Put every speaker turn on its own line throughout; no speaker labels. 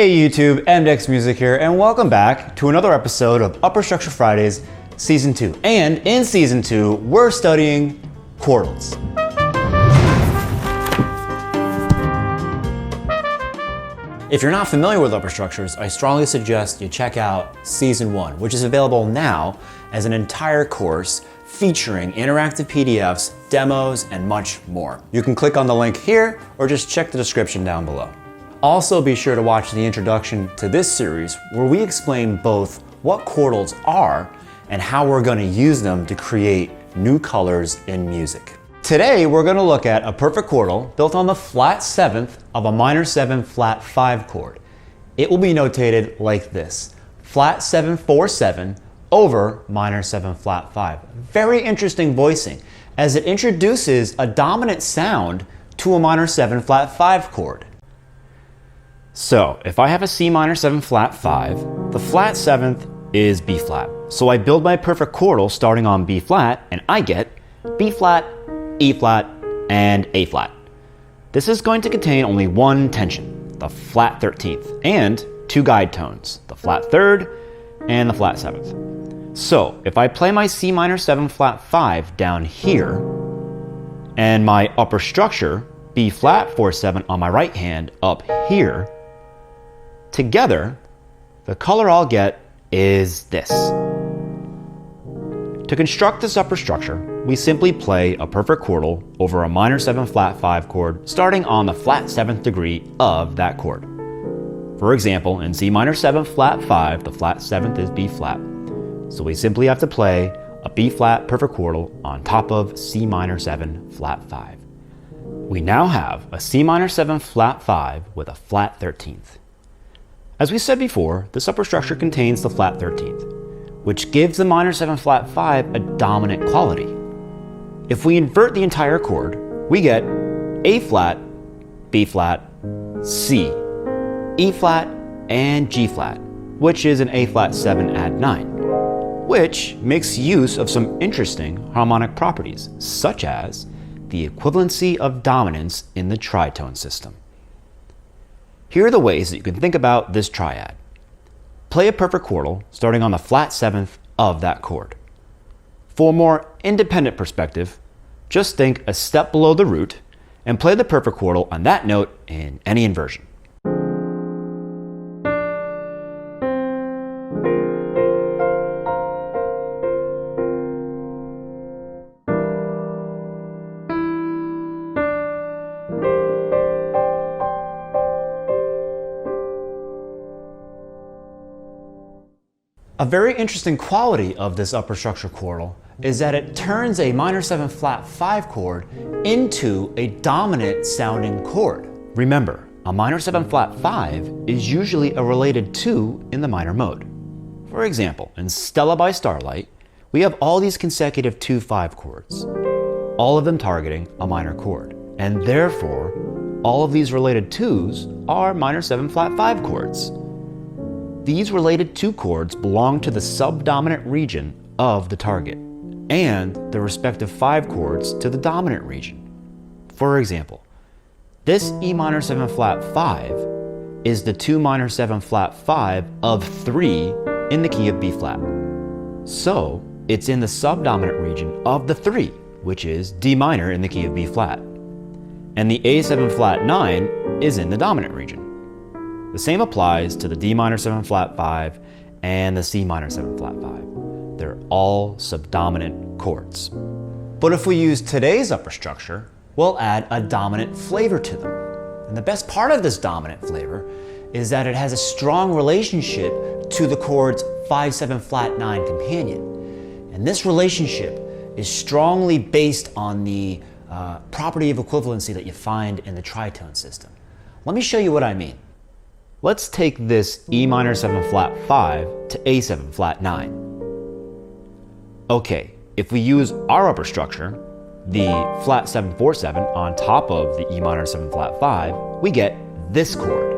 Hey YouTube, MDEX Music here, and welcome back to another episode of Upper Structure Fridays Season 2. And in Season 2, we're studying quartals. If you're not familiar with upper structures, I strongly suggest you check out Season 1, which is available now as an entire course featuring interactive PDFs, demos, and much more. You can click on the link here or just check the description down below. Also be sure to watch the introduction to this series where we explain both what quartals are and how we're going to use them to create new colors in music. Today we're going to look at a perfect quartal built on the flat 7th of a minor 7 flat 5 chord. It will be notated like this: flat 7 4 7 over minor 7 flat 5. Very interesting voicing as it introduces a dominant sound to a minor 7 flat 5 chord. So if I have a C minor 7 flat 5, the flat 7th is B flat. So I build my perfect quartal starting on B flat and I get B flat, E flat, and A flat. This is going to contain only one tension, the flat 13th, and two guide tones, the flat 3rd and the flat 7th. So if I play my C minor 7 flat 5 down here and my upper structure, B flat 4 7 on my right hand up here, together, the color I'll get is this. To construct this upper structure, we simply play a perfect quartal over a minor 7 flat 5 chord starting on the flat 7th degree of that chord. For example, in C minor 7 flat 5, the flat 7th is B flat. So we simply have to play a B flat perfect quartal on top of C minor 7 flat 5. We now have a C minor 7 flat 5 with a flat 13th. As we said before, this upper structure contains the flat 13th, which gives the minor 7 flat 5 a dominant quality. If we invert the entire chord, we get A flat, B flat, C, E flat, and G flat, which is an A flat 7 add 9, which makes use of some interesting harmonic properties, such as the equivalency of dominance in the tritone system. Here are the ways that you can think about this triad. Play a perfect quartal starting on the flat 7th of that chord. For a more independent perspective, just think a step below the root and play the perfect quartal on that note in any inversion. A very interesting quality of this upper structure quartal is that it turns a minor 7 flat 5 chord into a dominant sounding chord. Remember, a minor 7 flat 5 is usually a related 2 in the minor mode. For example, in Stella by Starlight, we have all these consecutive 2-5 chords, all of them targeting a minor chord, and therefore all of these related 2s are minor 7 flat 5 chords. These related 2 chords belong to the subdominant region of the target, and the respective 5 chords to the dominant region. For example, this E minor 7 flat 5 is the 2 minor 7 flat 5 of 3 in the key of B flat. So it's in the subdominant region of the 3, which is D minor in the key of B flat. And the A7 flat 9 is in the dominant region. The same applies to the D minor 7 flat 5 and the C minor 7 flat 5. They're all subdominant chords. But if we use today's upper structure, we'll add a dominant flavor to them. And the best part of this dominant flavor is that it has a strong relationship to the chord's 5-7 flat 9 companion. And this relationship is strongly based on the property of equivalency that you find in the tritone system. Let me show you what I mean. Let's take this E minor 7 flat 5 to A7 flat 9. Okay, if we use our upper structure, the flat 7 4 7 on top of the E minor 7 flat 5, we get this chord.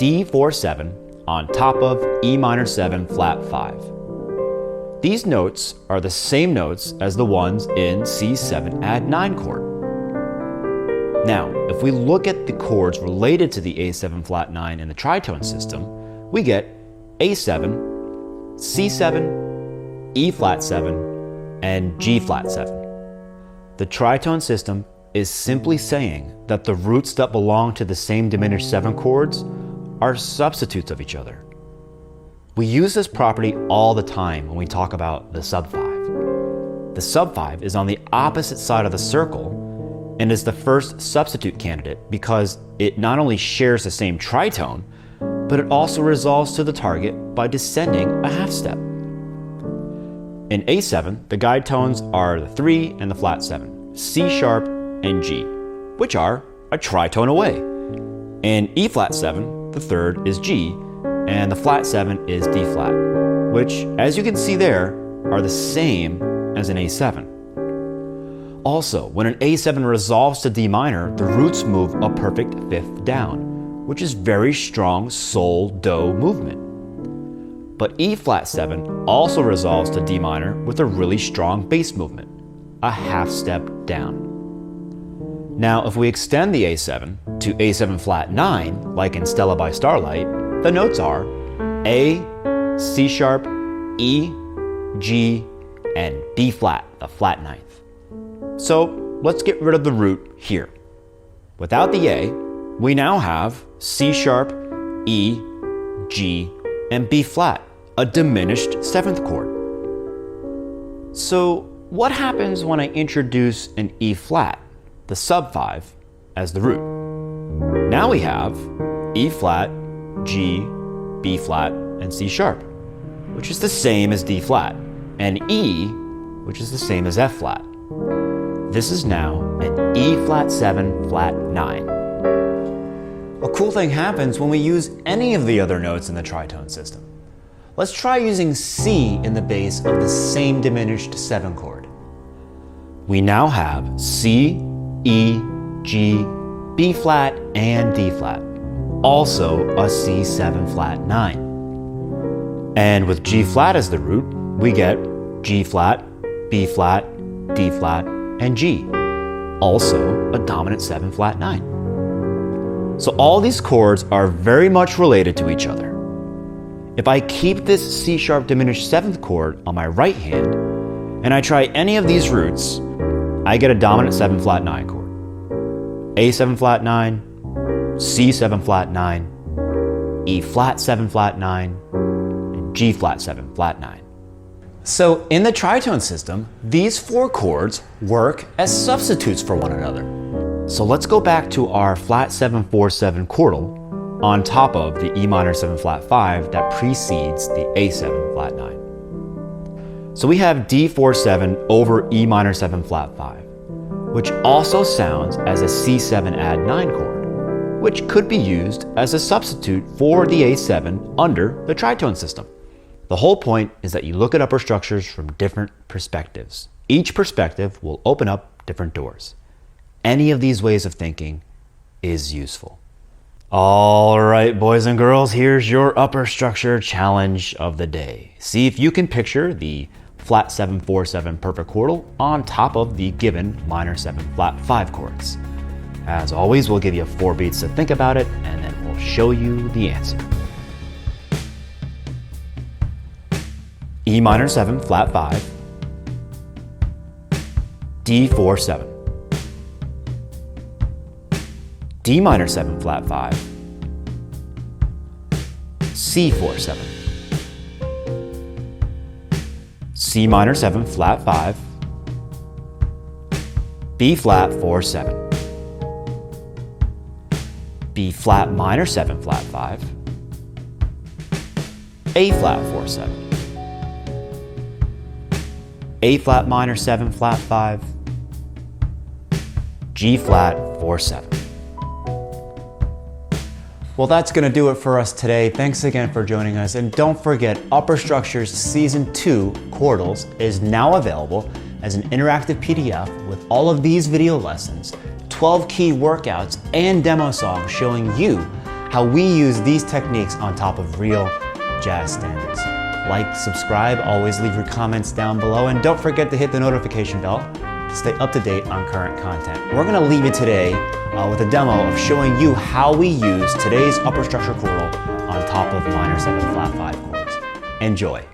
D 4 7 on top of E minor 7 flat 5. These notes are the same notes as the ones in C7 add 9 chord. Now, if we look at the chords related to the A7 flat 9 in the tritone system, we get A7, C7, E flat 7, and G flat 7. The tritone system is simply saying that the roots that belong to the same diminished 7 chords are substitutes of each other. We use this property all the time when we talk about the sub 5. The sub 5 is on the opposite side of the circle and is the first substitute candidate because it not only shares the same tritone, but it also resolves to the target by descending a half step. In A7, the guide tones are the 3 and the flat 7, C sharp and G, which are a tritone away. In E flat 7, the third is G, and the flat 7 is D flat, which, as you can see there, are the same as an A7. Also, when an A7 resolves to D minor, the roots move a perfect 5th down, which is very strong sol-do movement. But E flat 7 also resolves to D minor with a really strong bass movement, a half step down. Now, if we extend the A7 to A7 flat 9, like in Stella by Starlight, the notes are A, C sharp, E, G, and B flat, the flat 9th. So let's get rid of the root here. Without the A, we now have C sharp, E, G, and B flat, a diminished 7th chord. So what happens when I introduce an E flat, the sub 5, as the root? Now we have E flat, G, B flat, and C sharp, which is the same as D flat, and E, which is the same as F flat. This is now an E flat 7 flat 9. A cool thing happens when we use any of the other notes in the tritone system. Let's try using C in the bass of the same diminished 7 chord. We now have C, E, G, B flat, and D flat, also a C7 flat 9. And with G flat as the root, we get G flat, B flat, D flat, and G, also a dominant 7 flat 9. So all these chords are very much related to each other. If I keep this C sharp diminished 7th chord on my right hand, and I try any of these roots, I get a dominant 7 flat 9 chord. A7 flat 9, C7 flat 9, E flat 7 flat 9, and G flat 7 flat 9. So in the tritone system, these 4 chords work as substitutes for one another. So let's go back to our flat 7/4/7 chordal on top of the E minor 7 flat 5 that precedes the A7 flat 9. So we have D4/7 over E minor 7 flat 5, which also sounds as a C7 add 9 chord, which could be used as a substitute for the A7 under the tritone system. The whole point is that you look at upper structures from different perspectives. Each perspective will open up different doors. Any of these ways of thinking is useful. All right, boys and girls, here's your upper structure challenge of the day. See if you can picture the flat 7/4/7 perfect chordal on top of the given minor 7 flat 5 chords. As always, we'll give you 4 beats to think about it, and then we'll show you the answer. E minor 7 flat 5, D4/7, D minor 7 flat 5, C4/7, C minor 7 flat 5, B flat 4/7, B flat minor 7 flat 5, A flat 4/7, A flat minor 7 flat 5, G flat 4/7. Well, that's going to do it for us today. Thanks again for joining us. And don't forget, Upper Structures Season 2 Quartals is now available as an interactive PDF with all of these video lessons, 12 key workouts, and demo songs showing you how we use these techniques on top of real jazz standards. Like, subscribe, always leave your comments down below, and don't forget to hit the notification bell. stay up to date on current content. We're going to leave you today with a demo of showing you how we use today's upper structure chordal on top of minor 7 flat 5 chords. Enjoy.